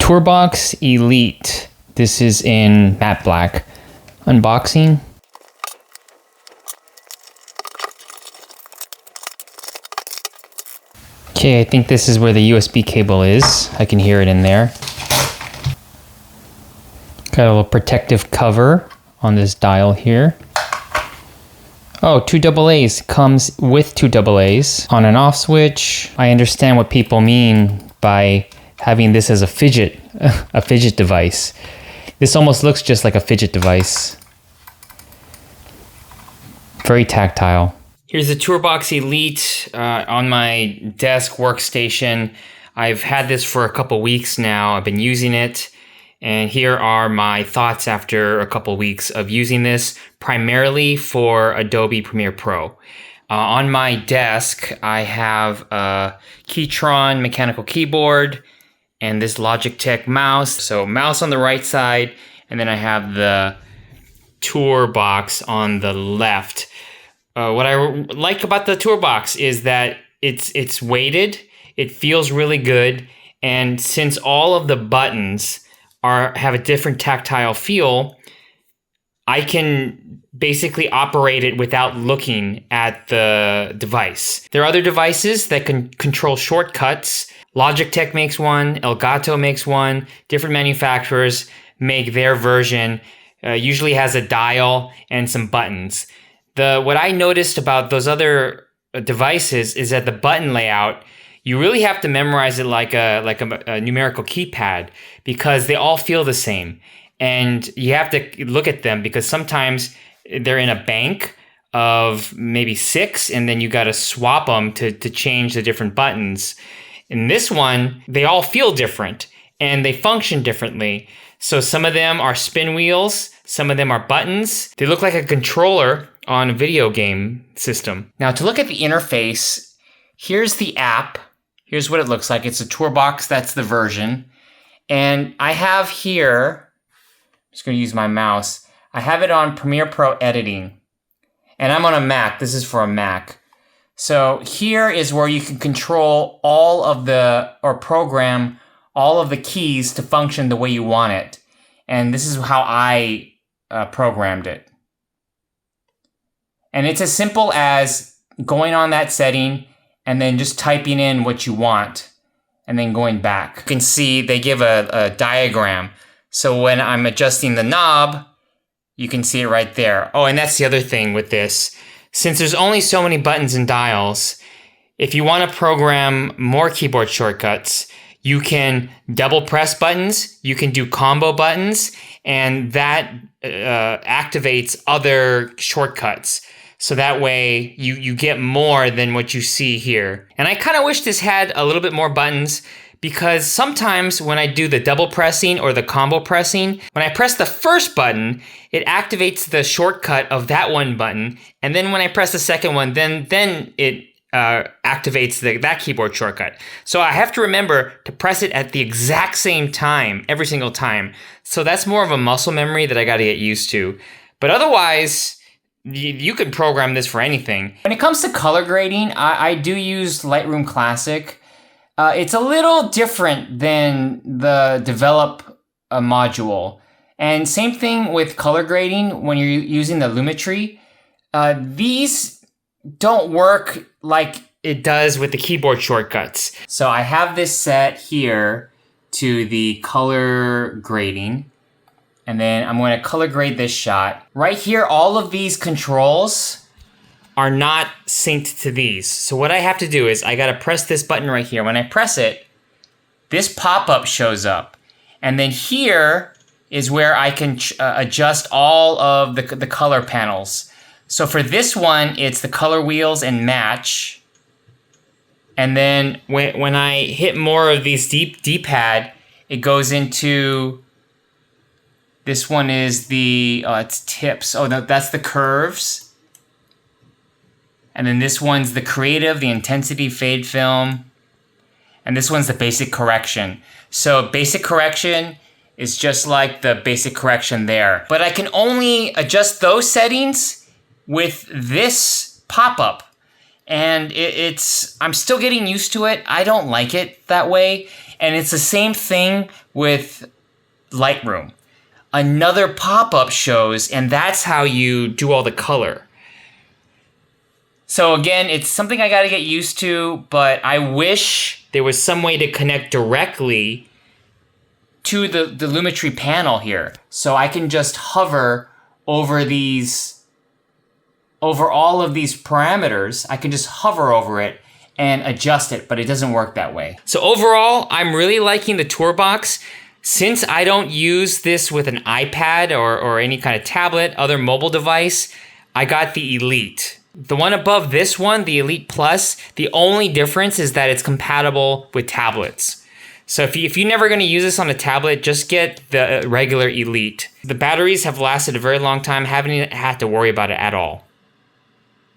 Tourbox Elite. This is in matte black. Unboxing. Okay, I think this is where the USB cable is. I can hear it in there. Got a little protective cover on this dial here. Oh, 2 AA's. Comes with 2 AA's. On and off switch. I understand what people mean by having this as a fidget device. This almost looks just like a fidget device. Very tactile. Here's the Tourbox Elite on my desk workstation. I've had this for a couple weeks now. I've been using it. And here are my thoughts after a couple weeks of using this, primarily for Adobe Premiere Pro. On my desk, I have a Keytron mechanical keyboard and this Logitech mouse. So mouse on the right side, and then I have the Tourbox on the left. What I like about the Tourbox is that it's weighted, it feels really good, and since all of the buttons have a different tactile feel, I can basically operate it without looking at the device. There are other devices that can control shortcuts. Logitech makes one, Elgato makes one, different manufacturers make their version, usually has a dial and some buttons. What I noticed about those other devices is that the button layout, you really have to memorize it like a numerical keypad because they all feel the same. And you have to look at them because sometimes they're in a bank of maybe 6 and then you got to swap them to change the different buttons. In this one, they all feel different and they function differently. So some of them are spin wheels, some of them are buttons. They look like a controller on a video game system. Now to look at the interface, here's the app. Here's what it looks like. It's a Tourbox, that's the version. And I have here, I'm just gonna use my mouse. I have it on Premiere Pro Editing. And I'm on a Mac, this is for a Mac. So here is where you can control program all of the keys to function the way you want it. And this is how I programmed it. And it's as simple as going on that setting and then just typing in what you want and then going back. You can see they give a diagram. So when I'm adjusting the knob, you can see it right there. Oh, and that's the other thing with this. Since there's only so many buttons and dials, if you want to program more keyboard shortcuts, you can double press buttons, you can do combo buttons, and that activates other shortcuts. So that way you get more than what you see here. And I kind of wish this had a little bit more buttons because sometimes when I do the double pressing or the combo pressing, when I press the first button, it activates the shortcut of that one button. And then when I press the second one, then it activates that keyboard shortcut. So I have to remember to press it at the exact same time, every single time. So that's more of a muscle memory that I got to get used to. But otherwise, you can program this for anything. When it comes to color grading, I do use Lightroom Classic. It's a little different than the Develop module. And same thing with color grading when you're using the Lumetri. These don't work like it does with the keyboard shortcuts. So I have this set here to the color grading. And then I'm going to color grade this shot. Right here, all of these controls are not synced to these. So what I have to do is I got to press this button right here. When I press it, this pop-up shows up. And then here is where I can adjust all of the color panels. So for this one, it's the color wheels and match. And then when I hit more of these D-pad, it goes into... This one is it's tips. Oh, no, that's the curves. And then this one's the creative, the intensity fade film. And this one's the basic correction. So basic correction is just like the basic correction there. But I can only adjust those settings with this pop-up. And I'm still getting used to it. I don't like it that way. And it's the same thing with Lightroom. Another pop-up shows, and that's how you do all the color. So again, it's something I gotta get used to, but I wish there was some way to connect directly to the Lumetri panel here. So I can just hover over all of these parameters. I can just hover over it and adjust it, but it doesn't work that way. So overall, I'm really liking the Tourbox. Since I don't use this with an iPad or any kind of tablet, other mobile device, I got the Elite. The one above this one, the Elite Plus, the only difference is that it's compatible with tablets. So if you're never going to use this on a tablet, just get the regular Elite. The batteries have lasted a very long time, haven't had to worry about it at all.